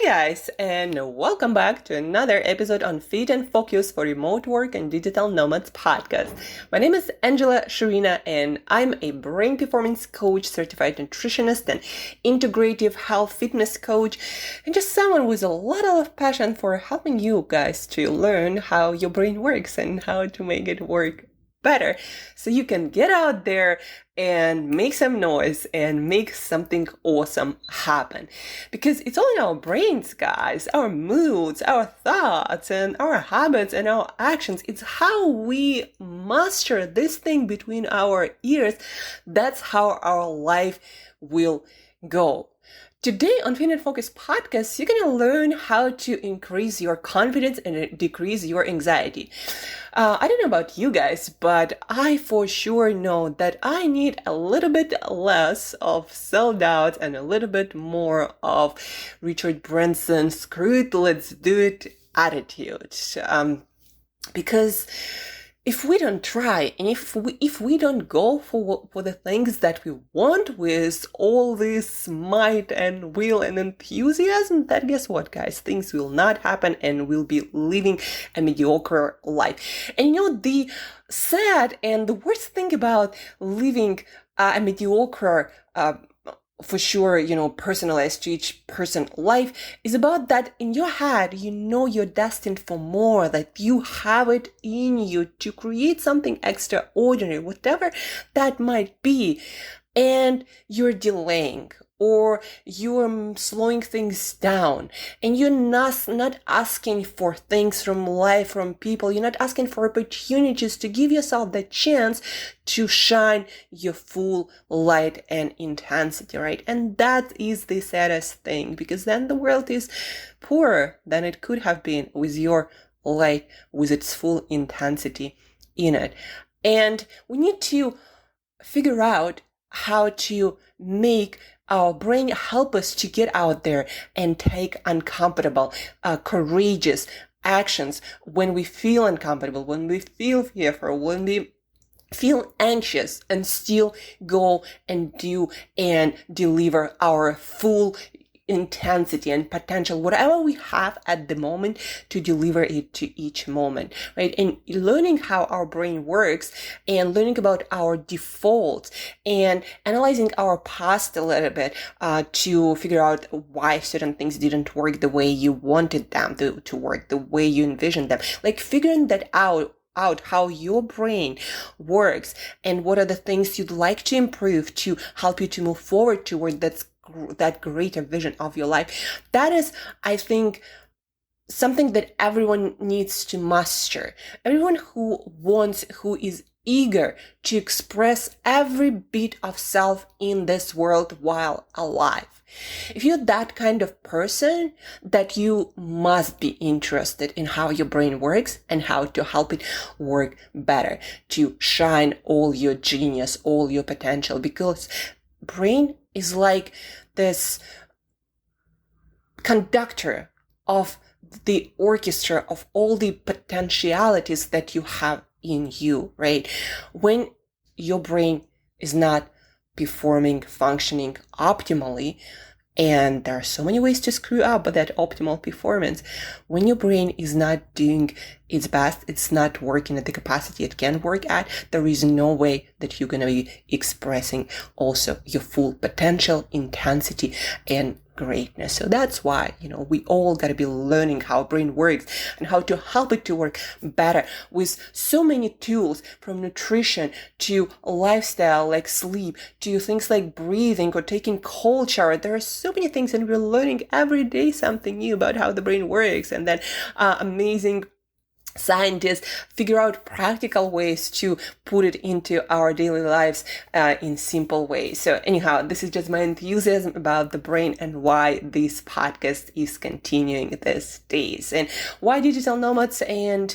guys, and welcome back to another episode on Fit and Focus for Remote Work and Digital Nomads podcast. My name is Angela Shurina, and I'm a brain performance coach, certified nutritionist, and integrative health fitness coach, and just someone with a lot of passion for helping you guys to learn how your brain works and how to make it work better so you can get out there and make some noise and make something awesome happen. Because it's all in our brains, guys, our moods, our thoughts, and our habits and our actions. It's how we master this thing between our ears. That's how our life will go. Today on Fit and Focus podcast, you're going to learn how to increase your confidence and decrease your anxiety. I don't know about you guys, but I for sure know that I need a little bit less of self-doubt and a little bit more of Richard Branson's screw it, let's do it attitude. Because if we don't try, and if we don't go for the things that we want with all this might and will and enthusiasm, then guess what, guys? Things will not happen, and we'll be living a mediocre life. And the sad and the worst thing about living a mediocre for sure, personalized to each person life is about that in your head, you're destined for more, that you have it in you to create something extraordinary, whatever that might be, and you're delaying or you're slowing things down, and you're not asking for things from life, from people. You're not asking for opportunities to give yourself the chance to shine your full light and intensity, right? And that is the saddest thing, because then the world is poorer than it could have been with your light, with its full intensity in it. And we need to figure out how to make our brain help us to get out there and take uncomfortable, courageous actions when we feel uncomfortable, when we feel fearful, when we feel anxious, and still go and do and deliver our full intensity and potential, whatever we have at the moment, to deliver it to each moment, right? And learning how our brain works and learning about our defaults and analyzing our past a little bit to figure out why certain things didn't work the way you wanted them to work, the way you envisioned them, like figuring that out how your brain works and what are the things you'd like to improve to help you to move forward toward that greater vision of your life. That is, I think, something that everyone needs to master. Everyone who is eager to express every bit of self in this world while alive. If you're that kind of person, that you must be interested in how your brain works and how to help it work better, to shine all your genius, all your potential, because brain is like this conductor of the orchestra of all the potentialities that you have in you, right? When your brain is not performing, functioning optimally, and there are so many ways to screw up that optimal performance. When your brain is not doing its best, it's not working at the capacity it can work at, there is no way that you're going to be expressing also your full potential, intensity, and greatness. So that's why, we all got to be learning how our brain works and how to help it to work better with so many tools, from nutrition to lifestyle like sleep to things like breathing or taking cold shower. There are so many things, and we're learning every day something new about how the brain works, and then amazing scientists figure out practical ways to put it into our daily lives in simple ways. So anyhow, this is just my enthusiasm about the brain and why this podcast is continuing these days. And why digital nomads and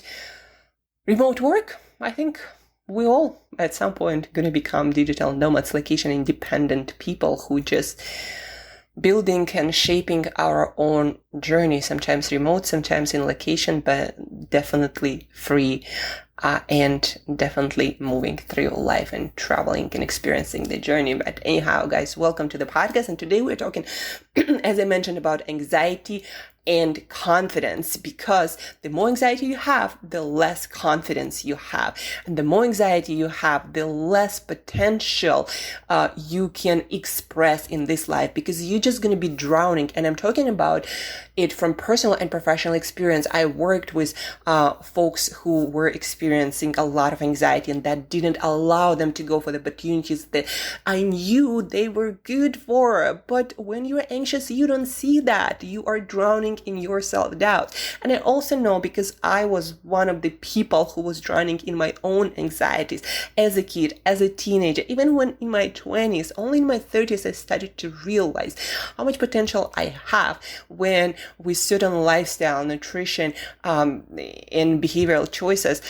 remote work? I think we all at some point going to become digital nomads, location independent people who just building and shaping our own journey, sometimes remote, sometimes in location, but definitely free and definitely moving through life and traveling and experiencing the journey. But anyhow, guys, welcome to the podcast. And today we're talking, as I mentioned, about anxiety and confidence, because the more anxiety you have, the less confidence you have. And the more anxiety you have, the less potential you can express in this life, because you're just going to be drowning. And I'm talking about it from personal and professional experience. I worked with folks who were experiencing a lot of anxiety, and that didn't allow them to go for the opportunities that I knew they were good for. But when you're anxious, you don't see that. You are drowning in your self-doubt. And I also know, because I was one of the people who was drowning in my own anxieties as a kid, as a teenager, even when in my 20s, only in my 30s, I started to realize how much potential I have when with certain lifestyle, nutrition, and behavioral choices,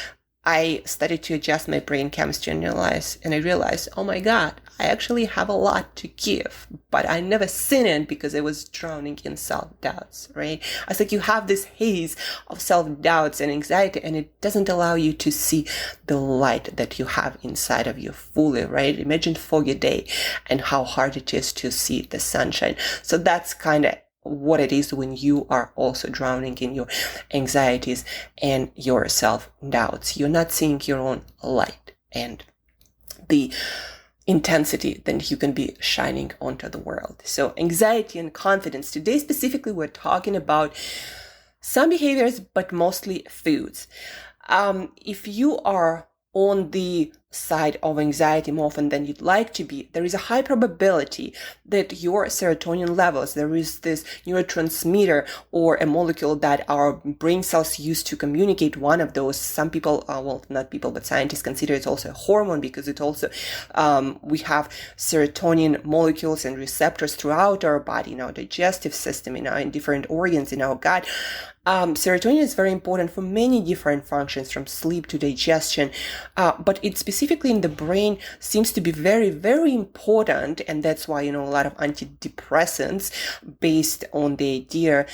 I started to adjust my brain chemistry and I realized, oh my God, I actually have a lot to give, but I never seen it because I was drowning in self-doubts, right? It's like you have this haze of self-doubts and anxiety, and it doesn't allow you to see the light that you have inside of you fully, right? Imagine foggy day and how hard it is to see the sunshine. So that's kind of what it is when you are also drowning in your anxieties and your self-doubts. You're not seeing your own light and the intensity that you can be shining onto the world. So anxiety and confidence. Today specifically, we're talking about some behaviors, but mostly foods. If you are on the side of anxiety more often than you'd like to be, there is a high probability that your serotonin levels, there is this neurotransmitter or a molecule that our brain cells use to communicate, one of those. Some people, well, not people, but scientists consider it also a hormone, because it also, we have serotonin molecules and receptors throughout our body, in our digestive system, in different organs, in our gut. Serotonin is very important for many different functions, from sleep to digestion, but it specifically in the brain seems to be very, very important, and that's why, a lot of antidepressants based on the idea,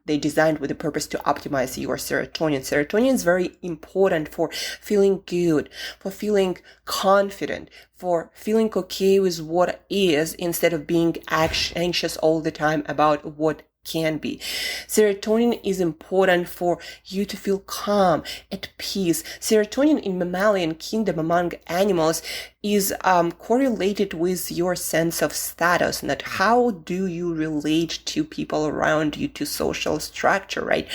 they designed with the purpose to optimize your serotonin. Serotonin is very important for feeling good, for feeling confident, for feeling okay with what is, instead of being anxious all the time about what can be. Serotonin is important for you to feel calm, at peace. Serotonin in mammalian kingdom among animals is correlated with your sense of status, not how do you relate to people around you, to social structure, right?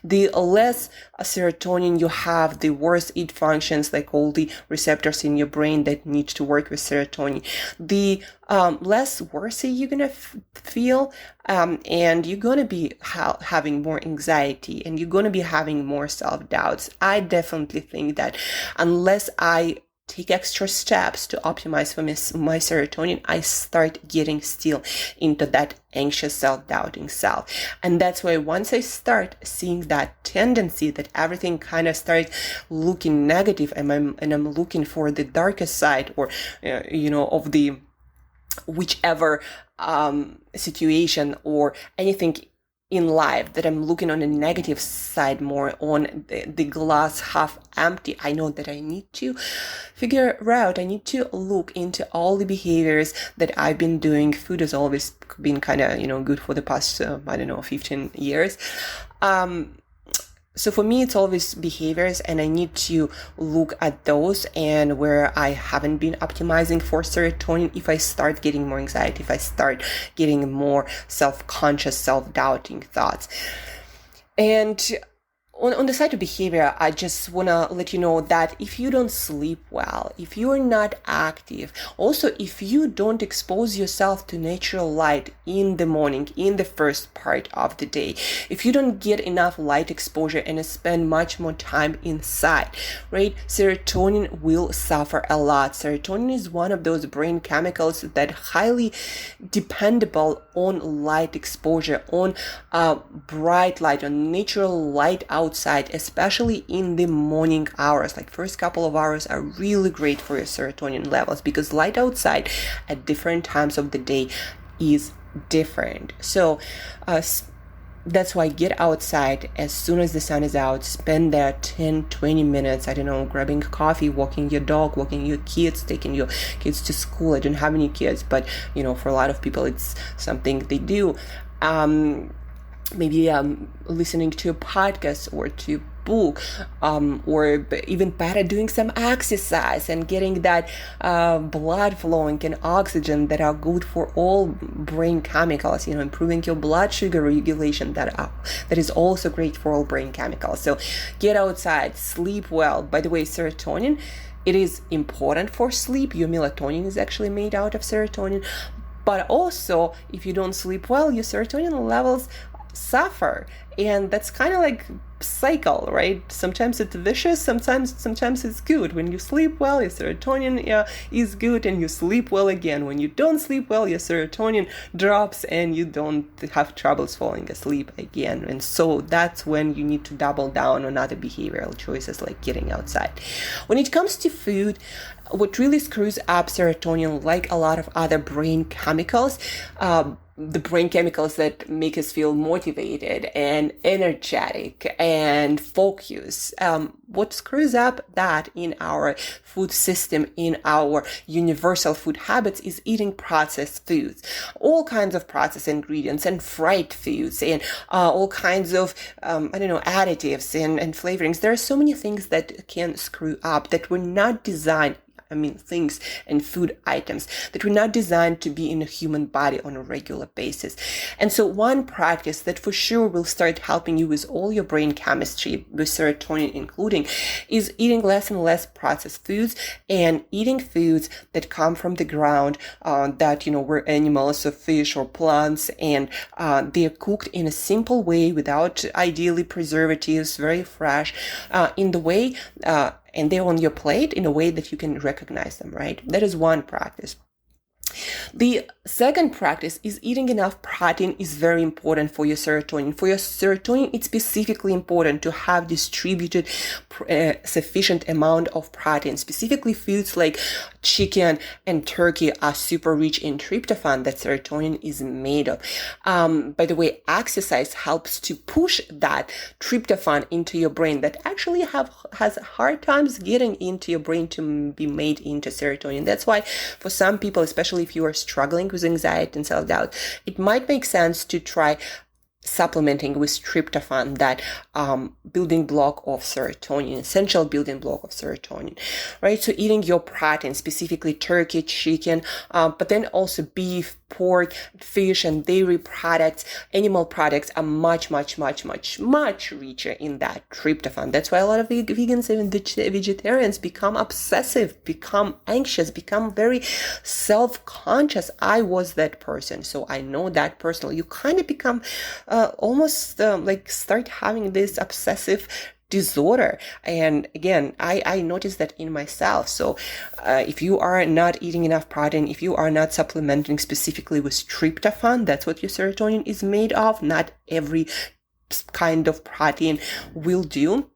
The less serotonin you have, the worse it functions, like all the receptors in your brain that need to work with serotonin. The less worthy you're gonna feel, and you're gonna be having more anxiety, and you're gonna be having more self-doubts. I definitely think that unless I take extra steps to optimize for my serotonin, I start getting still into that anxious, self-doubting self. And that's why once I start seeing that tendency that everything kind of starts looking negative, and I'm looking for the darkest side, or of the whichever situation or anything in life that I'm looking on the negative side, more on the glass half empty, I know that I need to figure out, I need to look into all the behaviors that I've been doing. Food has always been kind of, good for the past, 15 years. So for me, it's always behaviors, and I need to look at those, and where I haven't been optimizing for serotonin, if I start getting more anxiety, if I start getting more self-conscious, self-doubting thoughts. And on the side of behavior, I just want to let you know that if you don't sleep well, if you are not active, also if you don't expose yourself to natural light in the morning, in the first part of the day, if you don't get enough light exposure and spend much more time inside, right, serotonin will suffer a lot. Serotonin is one of those brain chemicals that highly dependable on light exposure, on bright light, on natural light outside, especially in the morning hours. Like first couple of hours are really great for your serotonin levels, because light outside at different times of the day is different. So That's why get outside as soon as the sun is out. Spend that 10-20 minutes, I don't know, grabbing coffee, walking your dog, walking your kids, taking your kids to school. I don't have any kids, but for a lot of people it's something they do. Maybe listening to a podcast or to book, or even better, doing some exercise and getting that blood flowing and oxygen that are good for all brain chemicals, improving your blood sugar regulation that is also great for all brain chemicals. So get outside, sleep well. By the way, serotonin, it is important for sleep. Your melatonin is actually made out of serotonin, but also if you don't sleep well, your serotonin levels suffer, and that's kind of like cycle, right? Sometimes it's vicious, sometimes it's good. When you sleep well, your serotonin is good, and you sleep well again. When you don't sleep well, your serotonin drops and you don't have troubles falling asleep again. And so that's when you need to double down on other behavioral choices like getting outside. When it comes to food, what really screws up serotonin, like a lot of other brain chemicals, the brain chemicals that make us feel motivated and energetic and focused. What screws up that in our food system, in our universal food habits, is eating processed foods. All kinds of processed ingredients and fried foods and all kinds of, additives and flavorings. There are so many things that can screw up, that were not designed, things and food items that were not designed to be in a human body on a regular basis. And so one practice that for sure will start helping you with all your brain chemistry, with serotonin including, is eating less and less processed foods and eating foods that come from the ground, that, were animals or fish or plants, and they're cooked in a simple way without ideally preservatives, very fresh, in the way, and they're on your plate in a way that you can recognize them, right? That is one practice. The second practice is eating enough protein is very important for your serotonin. For your serotonin, it's specifically important to have distributed sufficient amount of protein. Specifically, foods like chicken and turkey are super rich in tryptophan that serotonin is made of. By the way, exercise helps to push that tryptophan into your brain that actually has hard times getting into your brain to be made into serotonin. That's why for some people, especially if you are struggling with anxiety and self-doubt, it might make sense to try supplementing with tryptophan, that building block of serotonin, essential building block of serotonin, right? So eating your protein, specifically turkey, chicken, but then also beef, pork, fish, and dairy products, animal products are much richer in that tryptophan. That's why a lot of vegans and vegetarians become obsessive, become anxious, become very self-conscious. I was that person, so I know that personally. You kind of become almost like start having this obsessive disorder. And again, I noticed that in myself. So if you are not eating enough protein, if you are not supplementing specifically with tryptophan, that's what your serotonin is made of. Not every kind of protein will do.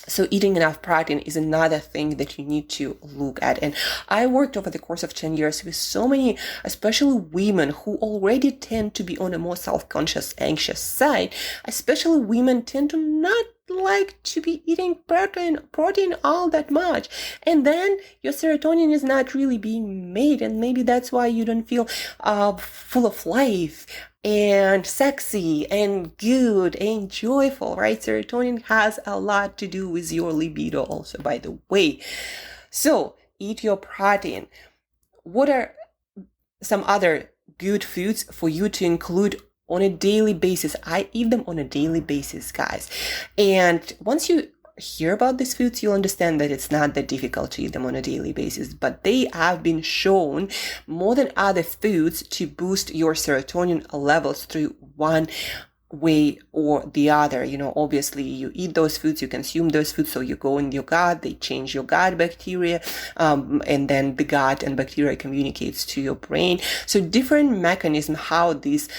So eating enough protein is another thing that you need to look at. And I worked over the course of 10 years with so many, especially women who already tend to be on a more self-conscious, anxious side. Especially women tend to not like to be eating protein all that much. And then your serotonin is not really being made. And maybe that's why you don't feel full of life and sexy and good and joyful, right? Serotonin has a lot to do with your libido also, by the way. So eat your protein. What are some other good foods for you to include on a daily basis? I eat them on a daily basis, guys. And once you hear about these foods, you'll understand that it's not that difficult to eat them on a daily basis, but they have been shown more than other foods to boost your serotonin levels through one way or the other. Obviously you eat those foods, you consume those foods, so you go in your gut, they change your gut bacteria, and then the gut and bacteria communicates to your brain. So different mechanism how these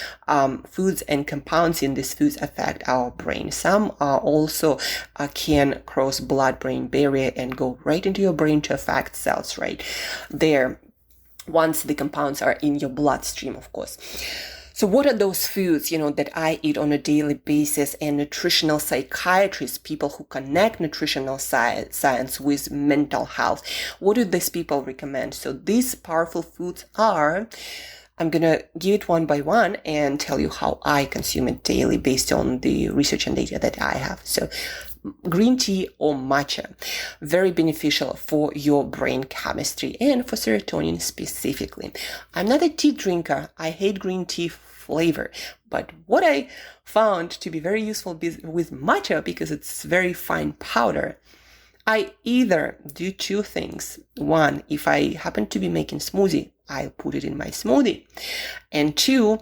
foods and compounds in these foods affect our brain. Some also can cross blood-brain barrier and go right into your brain to affect cells right there, once the compounds are in your bloodstream, of course. So what are those foods, that I eat on a daily basis? And nutritional psychiatrists, people who connect nutritional science with mental health, what do these people recommend? So these powerful foods are, I'm going to give it one by one and tell you how I consume it daily based on the research and data that I have. So green tea or matcha, very beneficial for your brain chemistry and for serotonin specifically. I'm not a tea drinker. I hate green tea flavor, but what I found to be very useful with matcha, because it's very fine powder, I either do two things. One, if I happen to be making smoothie, I'll put it in my smoothie. And two,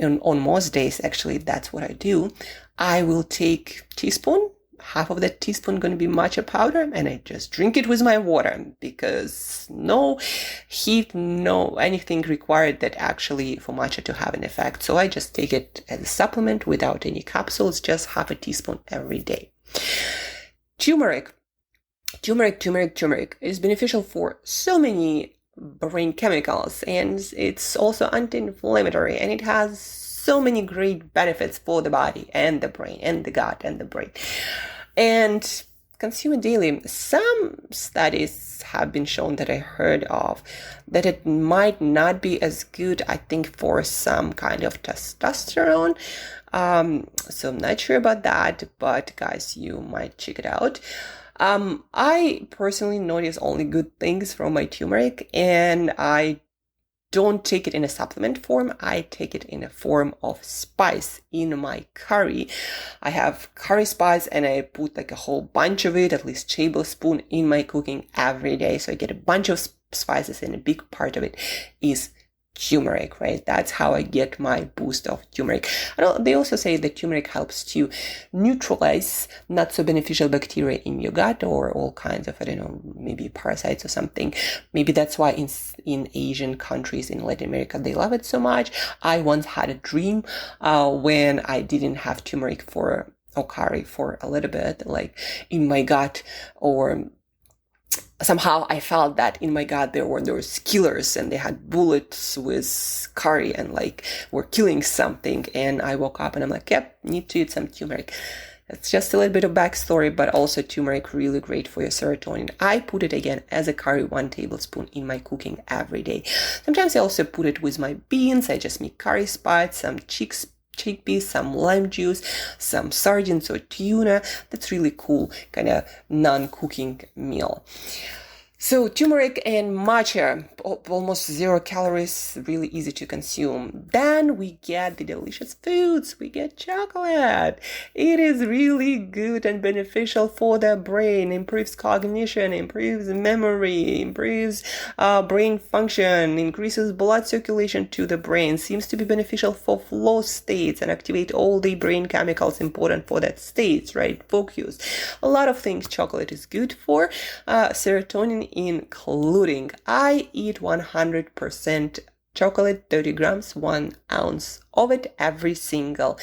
on most days, actually, that's what I do. I will take teaspoon, half of that teaspoon going to be matcha powder, and I just drink it with my water, because no heat, no anything required that actually for matcha to have an effect. So I just take it as a supplement without any capsules, just half a teaspoon every day. Turmeric is beneficial for so many brain chemicals, and it's also anti-inflammatory, and it has so many great benefits for the body and the brain and the gut and the brain. And consume it daily. Some studies have been shown that I heard of that it might not be as good, I think, for some kind of testosterone. So I'm not sure about that, but guys, you might check it out. I personally notice only good things from my turmeric, and I don't take it in a supplement form. I take it in a form of spice in my curry. I have curry spice and I put like a whole bunch of it, at least tablespoon, in my cooking every day. So I get a bunch of spices, and a big part of it is turmeric, right? That's how I get my boost of turmeric. They also say that turmeric helps to neutralize not so beneficial bacteria in your gut, or all kinds of, maybe parasites or something. Maybe that's why in Asian countries, in Latin America, they love it so much. I once had a dream when I didn't have turmeric or curry for a little bit, like in my gut, or somehow I felt that in my gut there were those killers, and they had bullets with curry and like were killing something. And I woke up and I'm like, yep, need to eat some turmeric. It's just a little bit of backstory, but also turmeric really great for your serotonin. I put it again as a curry, 1 tablespoon in my cooking every day. Sometimes I also put it with my beans. I just make curry spice, some chickpeas, some lime juice, some sardines or tuna. That's really cool, kind of non-cooking meal. So turmeric and matcha, almost 0 calories, really easy to consume. Then we get the delicious foods. We get chocolate. It is really good and beneficial for the brain, improves cognition, improves memory, improves brain function, increases blood circulation to the brain, seems to be beneficial for flow states and activate all the brain chemicals important for that states, right? Focus. A lot of things chocolate is good for. Serotonin including. I eat 100% chocolate, 30 grams, 1 ounce of it every single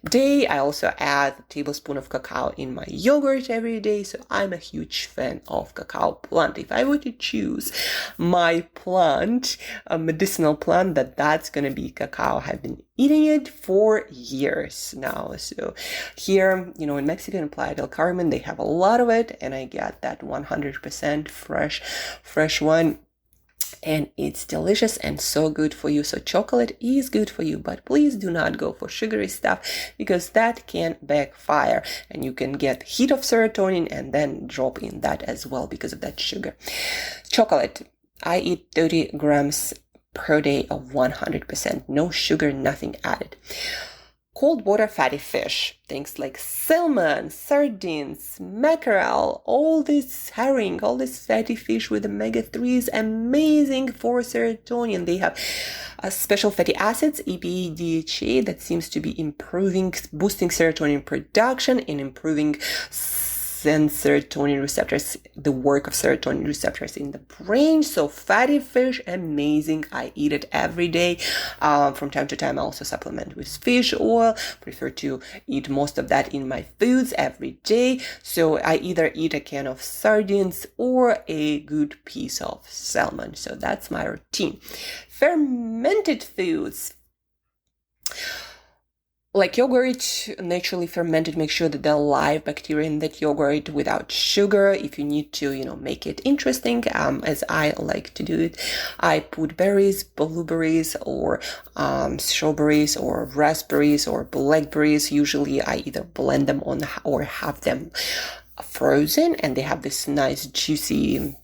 day. I also add a tablespoon of cacao in my yogurt every day. So I'm a huge fan of cacao plant. If I were to choose my plant, a medicinal plant, that's going to be cacao. I've been eating it for years now. So here, in Mexico, in Playa del Carmen, they have a lot of it, and I get that 100% fresh one. And it's delicious and so good for you. So chocolate is good for you, but please do not go for sugary stuff, because that can backfire and you can get hit of serotonin and then drop in that as well because of that sugar. Chocolate, I eat 30 grams per day of 100%, no sugar, nothing added. Cold water fatty fish, things like salmon, sardines, mackerel, all this herring, all this fatty fish with omega-3s, amazing for serotonin. They have special fatty acids, EPA, DHA, that seems to be boosting serotonin production and improving serotonin receptors, the work of serotonin receptors in the brain. So fatty fish, amazing. I eat it every day. From time to time, I also supplement with fish oil. Prefer to eat most of that in my foods every day. So I either eat a can of sardines or a good piece of salmon. So that's my routine. Fermented foods. Like yogurt, naturally fermented, make sure that there are live bacteria in that yogurt without sugar. If you need to, make it interesting, as I like to do it, I put berries, blueberries, or strawberries, or raspberries, or blackberries. Usually I either blend them on or have them frozen, and they have this nice juicy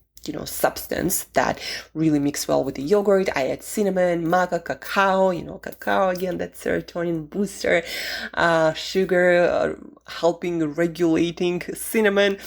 substance that really mix well with the yogurt. I add cinnamon, maca, cacao, cacao again, that serotonin booster, sugar, helping regulating cinnamon,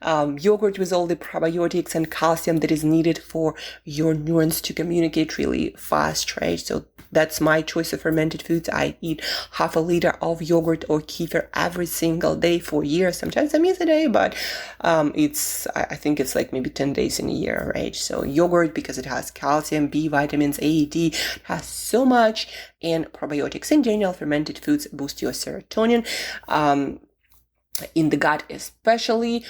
yogurt with all the probiotics and calcium that is needed for your neurons to communicate really fast, right? So that's my choice of fermented foods. I eat half a liter of yogurt or kefir every single day for years. Sometimes I miss a day, but I think it's like maybe 10 days in a year, right? So yogurt, because it has calcium, B vitamins, A, D, it has so much, and probiotics in general. Fermented foods boost your serotonin. In the gut especially,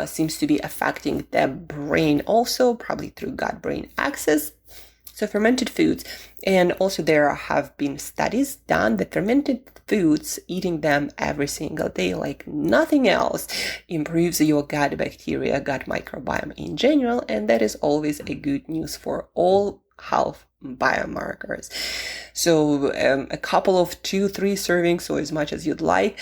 seems to be affecting the brain also, probably through gut-brain axis. So fermented foods, and also there have been studies done that fermented foods, eating them every single day like nothing else, improves your gut bacteria, gut microbiome in general, and that is always a good news for all health biomarkers. So a couple of 2-3 servings, or as much as you'd like,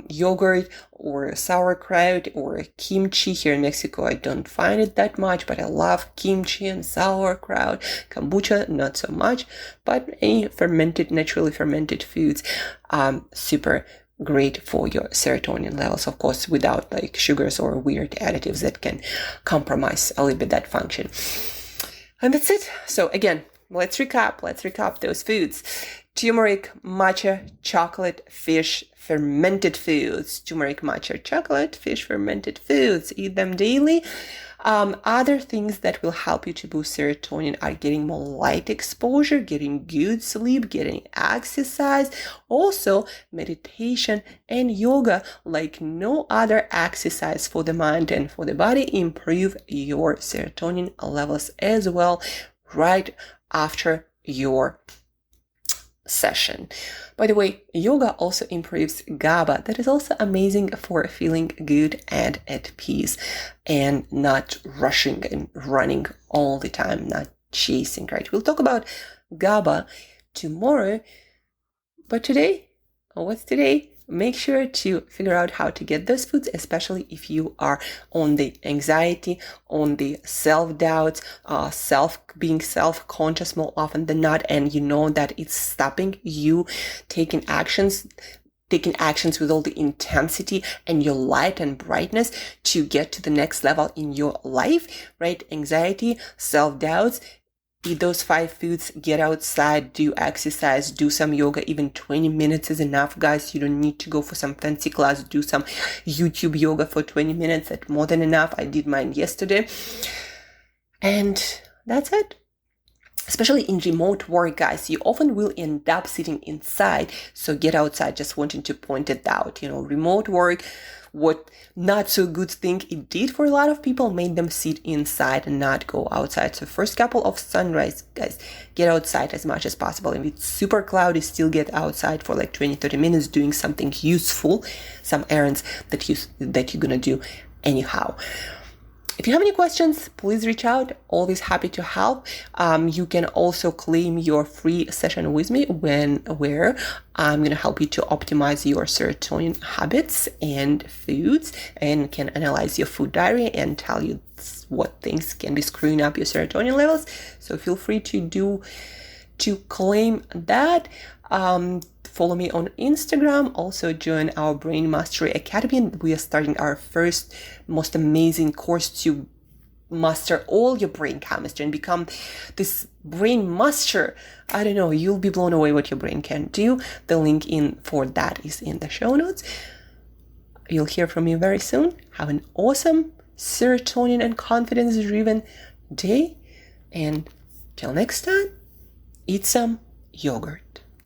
yogurt or sauerkraut or kimchi. Here in Mexico I don't find it that much, but I love kimchi and sauerkraut. Kombucha not so much, but any naturally fermented foods, super great for your serotonin levels, of course, without like sugars or weird additives that can compromise a little bit that function. And that's it. So again, let's recap those foods. Turmeric, matcha, chocolate, fish, fermented foods. Turmeric, matcha, chocolate, fish, fermented foods. Eat them daily. Other things that will help you to boost serotonin are getting more light exposure, getting good sleep, getting exercise, also meditation and yoga. Like no other exercise for the mind and for the body, improve your serotonin levels as well right after your session. By the way, yoga also improves GABA. That is also amazing for feeling good and at peace and not rushing and running all the time, not chasing, right? We'll talk about GABA tomorrow, but today, what's today? Make sure to figure out how to get those foods, especially if you are on the anxiety, on the self-doubt, being self-conscious more often than not, and you know that it's stopping you taking actions with all the intensity and your light and brightness to get to the next level in your life, right? Anxiety, self-doubts. Eat those 5 foods, get outside, do exercise, do some yoga. Even 20 minutes is enough, guys. You don't need to go for some fancy class. Do some YouTube yoga for 20 minutes. That's more than enough. I did mine yesterday. And that's it. Especially in remote work, guys, you often will end up sitting inside. So get outside. Just wanting to point it out. Remote work, what not so good thing it did for a lot of people, made them sit inside and not go outside. So first couple of sunrise, guys, get outside as much as possible. If it's super cloudy, still get outside for like 20-30 minutes doing something useful, some errands that you're gonna do anyhow. If you have any questions, please reach out. Always happy to help. You can also claim your free session with me where I'm going to help you to optimize your serotonin habits and foods, and can analyze your food diary and tell you what things can be screwing up your serotonin levels. So feel free to claim that. Follow me on Instagram. Also join our Brain Mastery Academy. We are starting our first most amazing course to master all your brain chemistry and become this brain master. I don't know, you'll be blown away what your brain can do. The link for that is in the show notes. You'll hear from me very soon. Have an awesome serotonin and confidence driven day. And till next time, eat some yogurt.